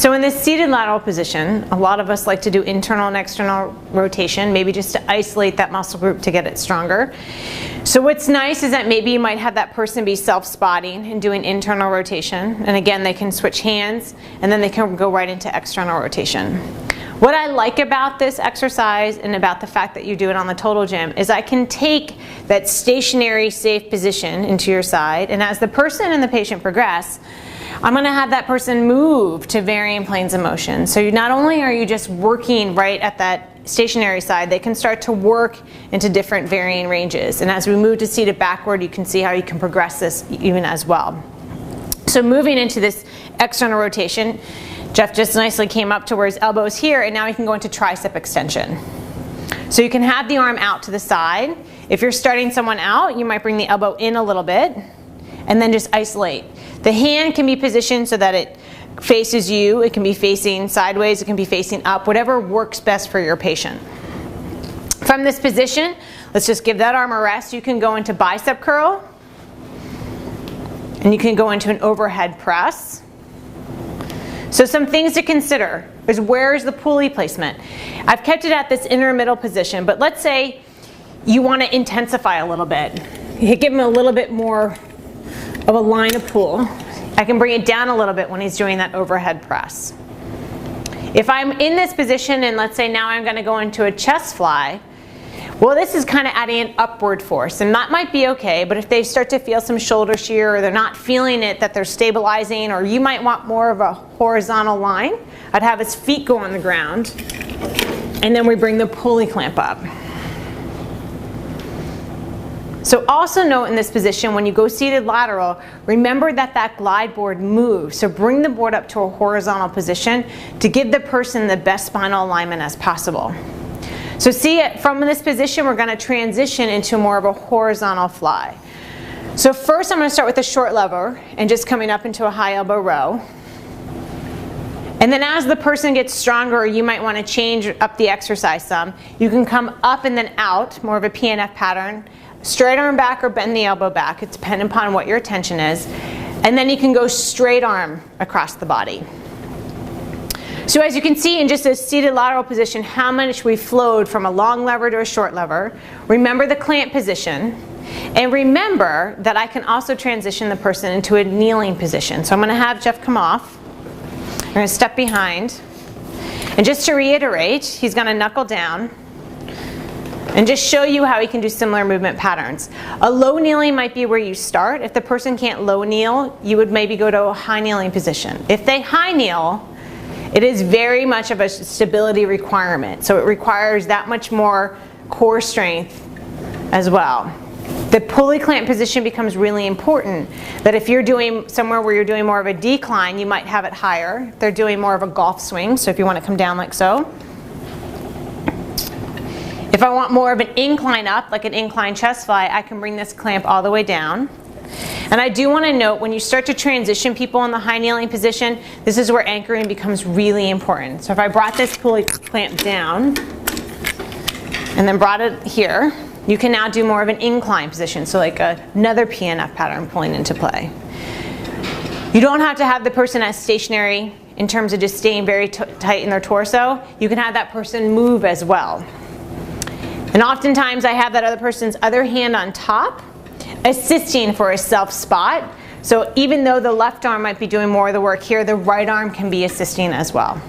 So in this seated lateral position, a lot of us like to do internal and external rotation, maybe just to isolate that muscle group to get it stronger. So what's nice is that maybe you might have that person be self-spotting and doing internal rotation. And again, they can switch hands and then they can go right into external rotation. What I like about this exercise and about the fact that you do it on the total gym is I can take that stationary, safe position into your side, and as the person and the patient progress, I'm going to have that person move to varying planes of motion. So not only are you just working right at that stationary side, they can start to work into different varying ranges. And as we move to seated backward, you can see how you can progress this even as well. So moving into this external rotation, Jeff just nicely came up to where his elbow is here, and now he can go into tricep extension. So you can have the arm out to the side. If you're starting someone out, you might bring the elbow in a little bit and then just isolate. The hand can be positioned so that it faces you. It can be facing sideways, it can be facing up, whatever works best for your patient. From this position, let's just give that arm a rest. You can go into bicep curl, and you can go into an overhead press. So some things to consider is where is the pulley placement. I've kept it at this inner middle position, but let's say you want to intensify a little bit. You give him a little bit more of a line of pull. I can bring it down a little bit when he's doing that overhead press. If I'm in this position and let's say now I'm going to go into a chest fly, well, this is kind of adding an upward force, and that might be okay, but if they start to feel some shoulder shear or they're not feeling it, that they're stabilizing, or you might want more of a horizontal line, I'd have his feet go on the ground, and then we bring the pulley clamp up. So also note in this position, when you go seated lateral, remember that that glide board moves. So bring the board up to a horizontal position to give the person the best spinal alignment as possible. So see it from this position, we're going to transition into more of a horizontal fly. So first I'm going to start with a short lever and just coming up into a high elbow row. And then as the person gets stronger, you might want to change up the exercise some. You can come up and then out, more of a PNF pattern. Straight arm back or bend the elbow back. It's dependent upon what your tension is. And then you can go straight arm across the body. So as you can see in just a seated lateral position, how much we flowed from a long lever to a short lever. Remember the clamp position. And remember that I can also transition the person into a kneeling position. So I'm going to have Jeff come off. I'm going to step behind. And just to reiterate, he's going to knuckle down and just show you how he can do similar movement patterns. A low kneeling might be where you start. If the person can't low kneel, you would maybe go to a high kneeling position. If they high kneel, it is very much of a stability requirement. So it requires that much more core strength as well. The pulley clamp position becomes really important. That if you're doing somewhere where you're doing more of a decline, you might have it higher. If they're doing more of a golf swing, so if you want to come down like so. If I want more of an incline up, like an incline chest fly, I can bring this clamp all the way down. And I do want to note, when you start to transition people in the high kneeling position, this is where anchoring becomes really important. So if I brought this pulley clamp down and then brought it here, you can now do more of an incline position, so like another PNF pattern pulling into play. You don't have to have the person as stationary in terms of just staying very tight in their torso. You can have that person move as well. And oftentimes I have that other person's other hand on top, assisting for a self spot. So even though the left arm might be doing more of the work here, the right arm can be assisting as well.